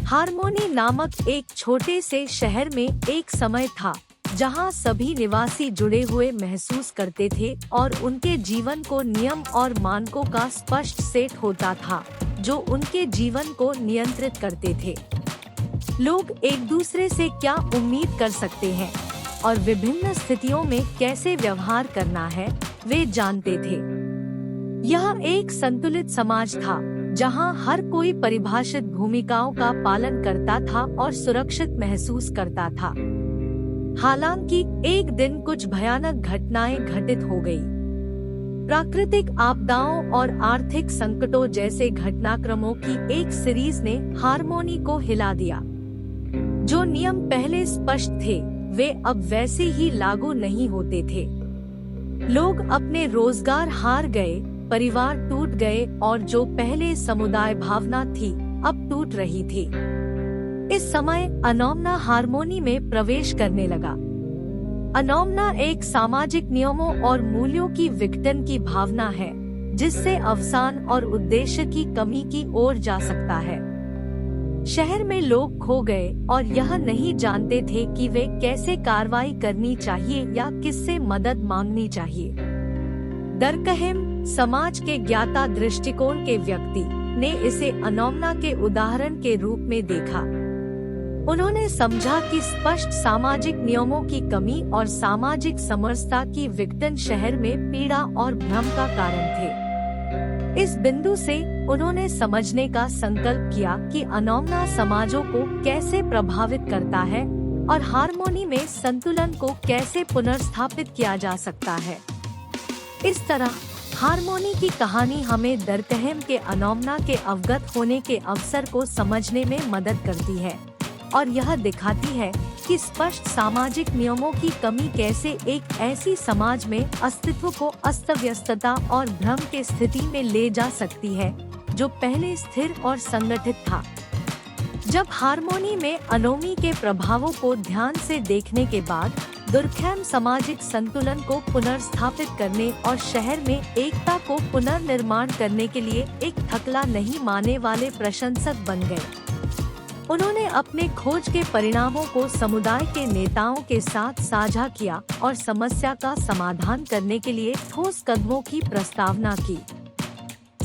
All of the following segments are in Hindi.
हारमोनी नामक एक छोटे से शहर में एक समय था जहां सभी निवासी जुड़े हुए महसूस करते थे और उनके जीवन को नियम और मानकों का स्पष्ट सेट होता था जो उनके जीवन को नियंत्रित करते थे। लोग एक दूसरे से क्या उम्मीद कर सकते हैं और विभिन्न स्थितियों में कैसे व्यवहार करना है वे जानते थे। यह एक संतुलित समाज था जहां हर कोई परिभाषित भूमिकाओं का पालन करता था और सुरक्षित महसूस करता था। हालांकि एक दिन कुछ भयानक घटनाएं घटित हो गई। प्राकृतिक आपदाओं और आर्थिक संकटों जैसे घटनाक्रमों की एक सीरीज ने हारमोनी को हिला दिया। जो नियम पहले स्पष्ट थे वे अब वैसे ही लागू नहीं होते थे। लोग अपने रोजगार हार गए, परिवार टूट गए और जो पहले समुदाय भावना थी अब टूट रही थी। इस समय अनोमना हारमोनी में प्रवेश करने लगा। अनोमना एक सामाजिक नियमों और मूल्यों की विघटन की भावना है जिससे अवसान और उद्देश्य की कमी की ओर जा सकता है। शहर में लोग खो गए और यह नहीं जानते थे कि वे कैसे कार्रवाई करनी चाहिए या किससे मदद मांगनी चाहिए। दरकहेम समाज के ज्ञाता दृष्टिकोण के व्यक्ति ने इसे अनोमना के उदाहरण के रूप में देखा। उन्होंने समझा कि स्पष्ट सामाजिक नियमों की कमी और सामाजिक समरसता की विघटन शहर में पीड़ा और भ्रम का कारण थे। इस बिंदु से उन्होंने समझने का संकल्प किया कि अनोमना समाजों को कैसे प्रभावित करता है और हारमोनी में संतुलन को कैसे पुनर्स्थापित किया जा सकता है। इस तरह हारमोनी की कहानी हमें दरकहेम के अनोमना के अवगत होने के अवसर को समझने में मदद करती है और यह दिखाती है कि स्पष्ट सामाजिक नियमों की कमी कैसे एक ऐसी समाज में अस्तित्व को अस्तव्यस्तता और भ्रम के स्थिति में ले जा सकती है जो पहले स्थिर और संगठित था। जब हारमोनी में अनोमी के प्रभावों को ध्यान से देखने के बाद दुर्कहेम सामाजिक संतुलन को पुनर्स्थापित करने और शहर में एकता को पुनर्निर्माण करने के लिए एक थकला नहीं मानने वाले प्रशंसक बन गए। उन्होंने अपने खोज के परिणामों को समुदाय के नेताओं के साथ साझा किया और समस्या का समाधान करने के लिए ठोस कदमों की प्रस्तावना की।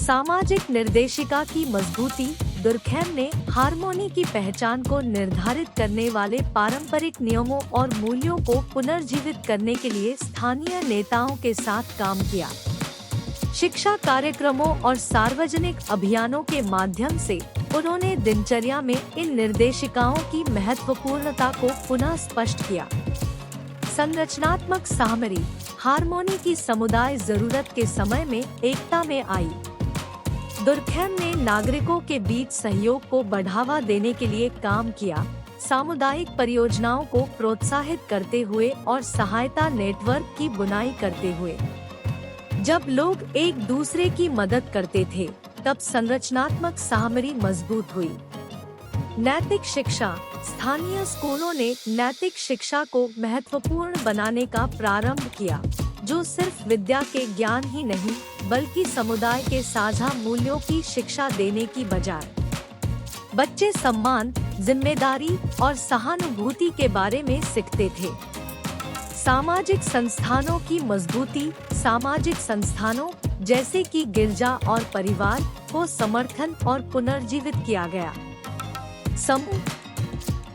सामाजिक निर्देशिका की मजबूती। दुर्कहेम ने हारमोनी की पहचान को निर्धारित करने वाले पारंपरिक नियमों और मूल्यों को पुनर्जीवित करने के लिए स्थानीय नेताओं के साथ काम किया। शिक्षा कार्यक्रमों और सार्वजनिक अभियानों के माध्यम से उन्होंने दिनचर्या में इन निर्देशिकाओं की महत्वपूर्णता को पुनः स्पष्ट किया। संरचनात्मक सामरी। हारमोनी की समुदाय जरूरत के समय में एकता में आई। दुर्कहेम ने नागरिकों के बीच सहयोग को बढ़ावा देने के लिए काम किया, सामुदायिक परियोजनाओं को प्रोत्साहित करते हुए और सहायता नेटवर्क की बुनाई करते हुए। जब लोग एक दूसरे की मदद करते थे तब संरचनात्मक सामरी मजबूत हुई। नैतिक शिक्षा। स्थानीय स्कूलों ने नैतिक शिक्षा को महत्वपूर्ण बनाने का प्रारंभ किया, जो सिर्फ विद्या के ज्ञान ही नहीं बल्कि समुदाय के साझा मूल्यों की शिक्षा देने की बजाय बच्चे सम्मान, जिम्मेदारी और सहानुभूति के बारे में सीखते थे। सामाजिक संस्थानों की मजबूती। सामाजिक संस्थानों जैसे कि गिरजा और परिवार को समर्थन और पुनर्जीवित किया गया। समूह